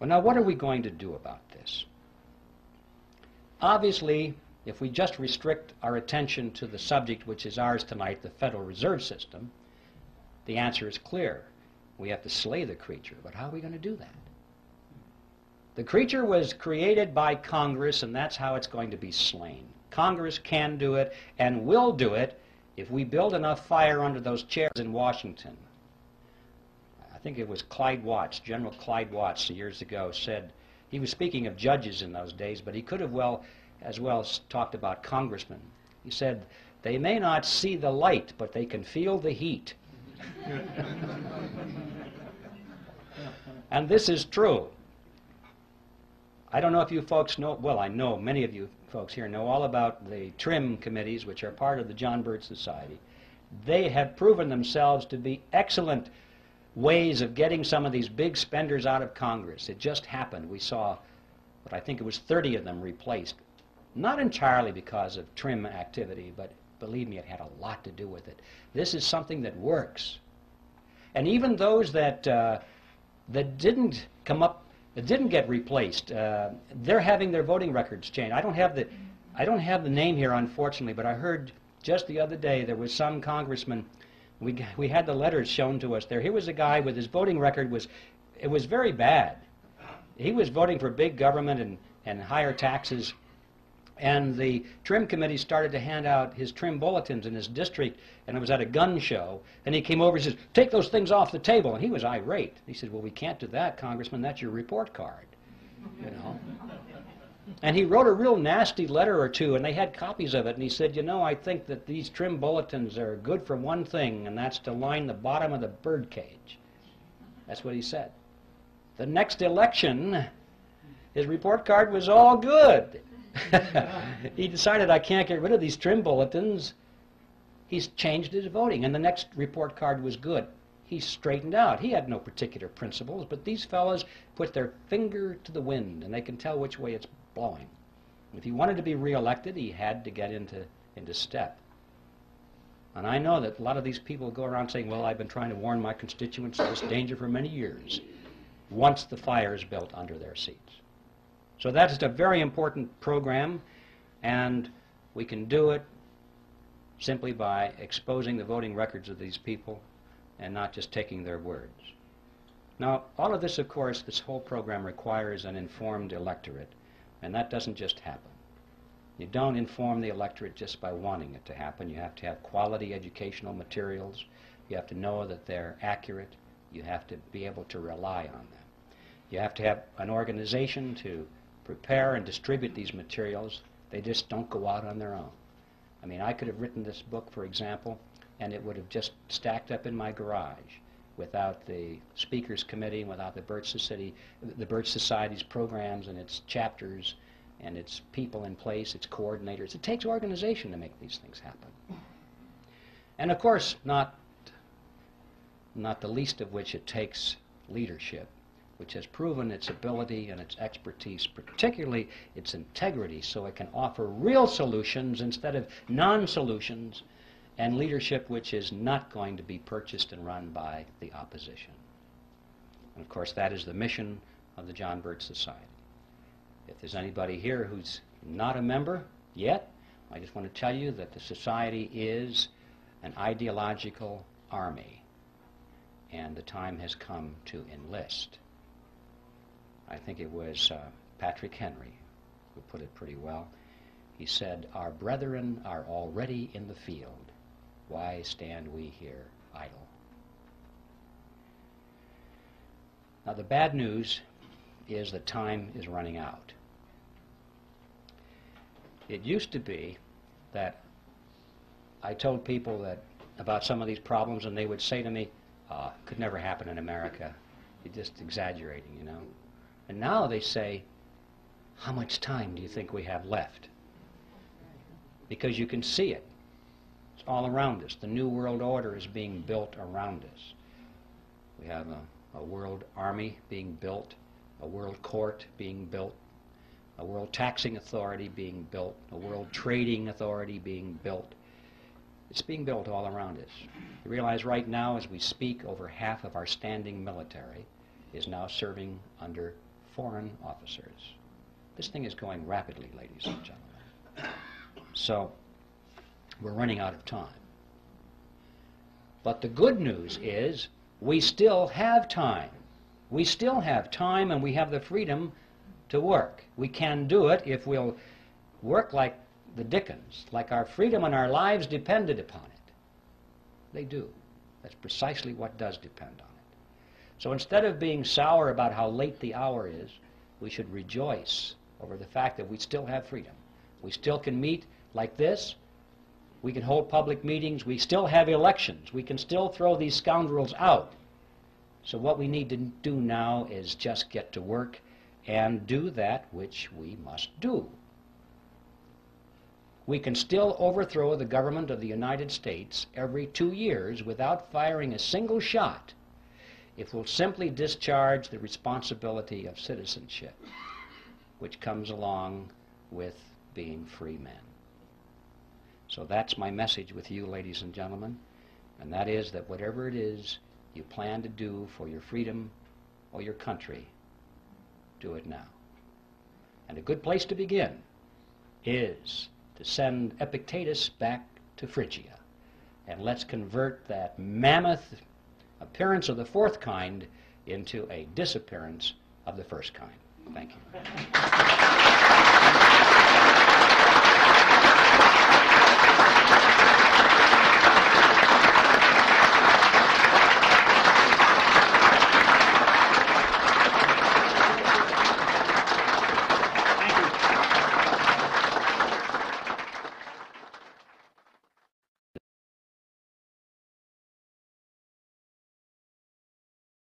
Well, now what are we going to do about this? Obviously, if we just restrict our attention to the subject which is ours tonight, the Federal Reserve System, the answer is clear. We have to slay the creature. But how are we going to do that? The creature was created by Congress, and that's how it's going to be slain. Congress can do it and will do it if we build enough fire under those chairs in Washington. I think it was Clyde Watts, General Clyde Watts, years ago, said, he was speaking of judges in those days, but he could have as well talked about congressmen. He said, they may not see the light, but they can feel the heat. And this is true. I don't know if you folks know, well, I know many of you folks here know all about the TRIM committees, which are part of the John Birch Society. They have proven themselves to be excellent ways of getting some of these big spenders out of Congress. It just happened. We saw, but I think it was 30 of them replaced. Not entirely because of TRIM activity, but believe me, it had a lot to do with it. This is something that works. And even those that didn't come up, that didn't get replaced, they're having their voting records changed. I don't have the name here, unfortunately, but I heard just the other day there was some congressman. We had the letters shown to us there. Here was a guy with his voting record it was very bad. He was voting for big government and higher taxes. And the TRIM committee started to hand out his TRIM bulletins in his district, and it was at a gun show. And he came over and says, take those things off the table. And he was irate. He said, well, we can't do that, Congressman. That's your report card, you know. And he wrote a real nasty letter or two, and they had copies of it. And he said, you know, I think that these TRIM bulletins are good for one thing, and that's to line the bottom of the bird cage. That's what he said. The next election, his report card was all good. He decided, I can't get rid of these TRIM bulletins. He's changed his voting, and the next report card was good. He straightened out. He had no particular principles, but these fellows put their finger to the wind, and they can tell which way it's blowing. If he wanted to be reelected, he had to get into step. And I know that a lot of these people go around saying, well, I've been trying to warn my constituents of this danger for many years, once the fire is built under their seats. So that's a very important program, and we can do it simply by exposing the voting records of these people and not just taking their words. Now, all of this, of course, this whole program requires an informed electorate, and that doesn't just happen. You don't inform the electorate just by wanting it to happen. You have to have quality educational materials. You have to know that they're accurate. You have to be able to rely on them. You have to have an organization to prepare and distribute these materials. They just don't go out on their own. I mean, I could have written this book, for example, and it would have just stacked up in my garage without the Speakers Committee, without the Birch Society's programs and its chapters and its people in place, its coordinators. It takes organization to make these things happen. And of course, not the least of which it takes leadership, which has proven its ability and its expertise, particularly its integrity, so it can offer real solutions instead of non-solutions, and leadership which is not going to be purchased and run by the opposition. And of course, that is the mission of the John Birch Society. If there's anybody here who's not a member yet, I just want to tell you that the Society is an ideological army, and the time has come to enlist. I think it was Patrick Henry who put it pretty well. He said, our brethren are already in the field. Why stand we here idle? Now, the bad news is that time is running out. It used to be that I told people that about some of these problems, and they would say to me, could never happen in America. You're just exaggerating, you know. And now they say, how much time do you think we have left? Because you can see it. It's all around us. The New World Order is being built around us. We have a world army being built, a world court being built, a world taxing authority being built, a world trading authority being built. It's being built all around us. You realize right now, as we speak, over half of our standing military is now serving under foreign officers. This thing is going rapidly, ladies and gentlemen. So we're running out of time. But the good news is we still have time. We still have time, and we have the freedom to work. We can do it if we'll work like the Dickens, like our freedom and our lives depended upon it. They do. That's precisely what does depend on it. So instead of being sour about how late the hour is, we should rejoice over the fact that we still have freedom. We still can meet like this. We can hold public meetings. We still have elections. We can still throw these scoundrels out. So what we need to do now is just get to work and do that which we must do. We can still overthrow the government of the United States every 2 years without firing a single shot if we'll simply discharge the responsibility of citizenship, which comes along with being free men. So that's my message with you, ladies and gentlemen, and that is that whatever it is you plan to do for your freedom or your country, do it now. And a good place to begin is to send Epictetus back to Phrygia, and let's convert that mammoth appearance of the fourth kind into a disappearance of the first kind. Thank you.